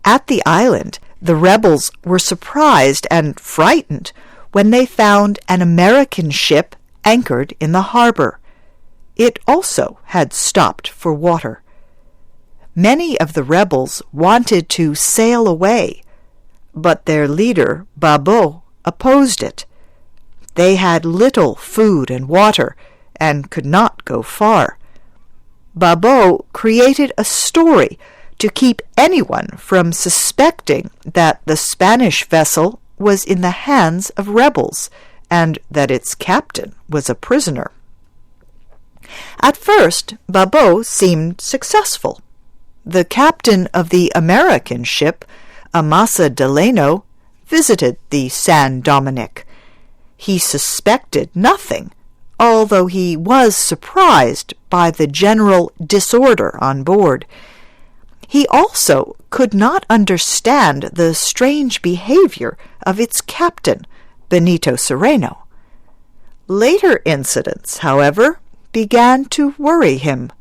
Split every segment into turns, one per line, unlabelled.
At the island, the rebels were surprised and frightened when they found an American ship anchored in the harbor. It also had stopped for water. Many of the rebels wanted to sail away, but their leader, Babo, opposed it. They had little food and water and could not go far. Babo created a story to keep anyone from suspecting that the Spanish vessel was in the hands of rebels and that its captain was a prisoner. At first, Babo seemed successful. The captain of the American ship, Amasa Delano, visited the San Dominick. He suspected nothing, although he was surprised by the general disorder on board. He also could not understand the strange behavior of its captain, Benito Cereno. Later incidents, however, began to worry him.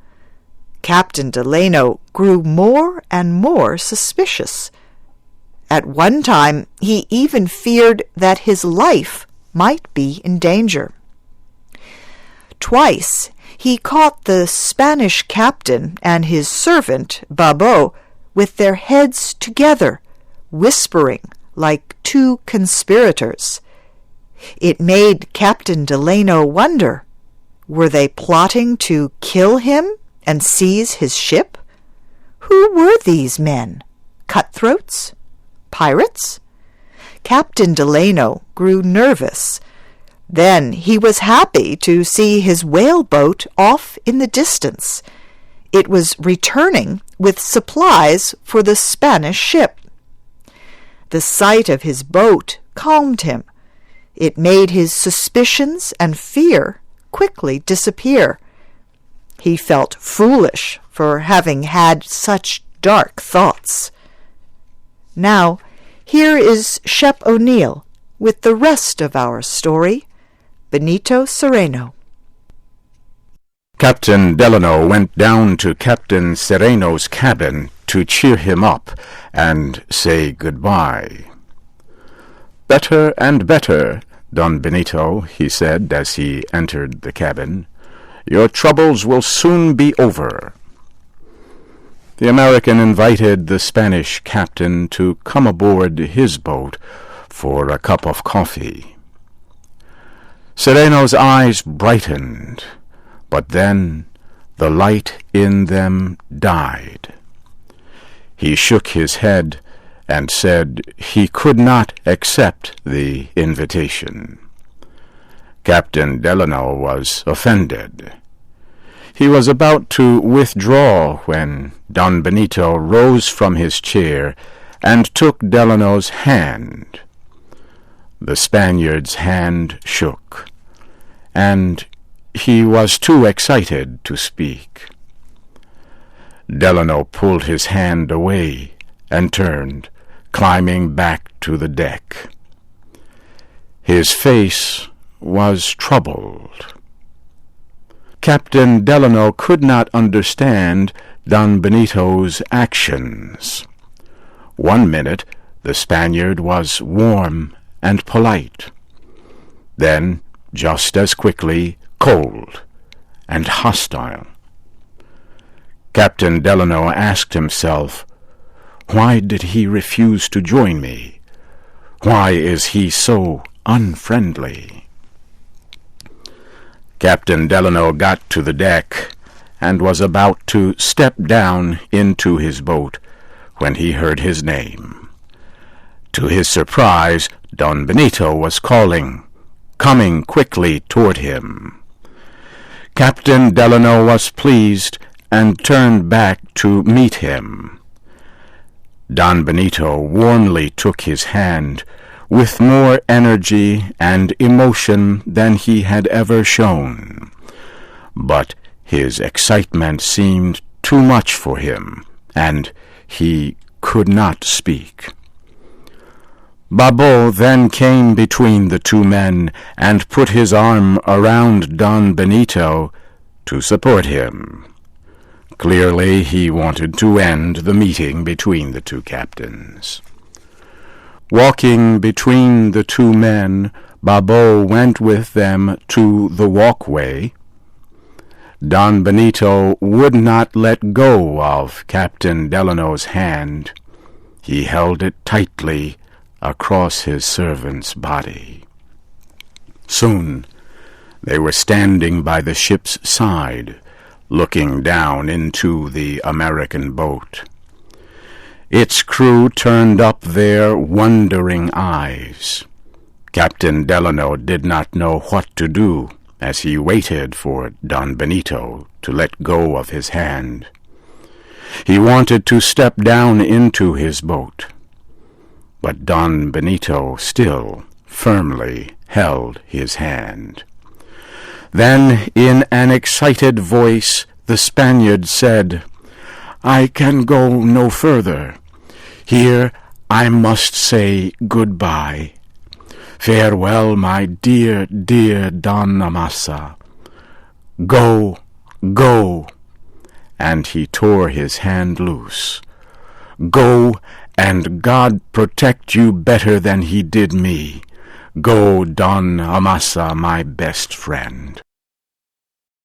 Captain Delano grew more and more suspicious. At one time, he even feared that his life might be in danger. Twice, he caught the Spanish captain and his servant, Babo, with their heads together, whispering like two conspirators. It made Captain Delano wonder, were they plotting to kill him and seize his ship? Who were these men? Cutthroats? Pirates? Captain Delano grew nervous. Then he was happy to see his whaleboat off in the distance. It was returning with supplies for the Spanish ship. The sight of his boat calmed him. It made his suspicions and fear quickly disappear. He felt foolish for having had such dark thoughts. Now, here is Shep O'Neill with the rest of our story. Benito Cereno.
Captain Delano went down to Captain Cereno's cabin to cheer him up and say goodbye. "Better and better, Don Benito," he said as he entered the cabin. "Your troubles will soon be over." The American invited the Spanish captain to come aboard his boat for a cup of coffee. Cereno's eyes brightened, but then the light in them died. He shook his head and said he could not accept the invitation. Captain Delano was offended. He was about to withdraw when Don Benito rose from his chair and took Delano's hand. The Spaniard's hand shook, and he was too excited to speak. Delano pulled his hand away and turned, climbing back to the deck. His face was troubled. Captain Delano could not understand Don Benito's actions. One minute the Spaniard was warm and polite, then just as quickly cold and hostile. Captain Delano asked himself, why did he refuse to join me? Why is he so unfriendly? Captain Delano got to the deck and was about to step down into his boat when he heard his name. To his surprise, Don Benito was calling, coming quickly toward him. Captain Delano was pleased and turned back to meet him. Don Benito warmly took his hand with more energy and emotion than he had ever shown. But his excitement seemed too much for him, and he could not speak. Babo then came between the two men and put his arm around Don Benito to support him. Clearly, he wanted to end the meeting between the two captains. Walking between the two men, Babo went with them to the walkway. Don Benito would not let go of Captain Delano's hand. He held it tightly across his servant's body. Soon they were standing by the ship's side, looking down into the American boat. Its crew turned up their wondering eyes. Captain Delano did not know what to do as he waited for Don Benito to let go of his hand. He wanted to step down into his boat, but Don Benito still firmly held his hand. Then, in an excited voice, the Spaniard said, "I can go no further. Here I must say goodbye. Farewell, my dear, dear Don Amasa. Go, go." And he tore his hand loose. "Go, and God protect you better than he did me. Go, Don Amasa, my best friend."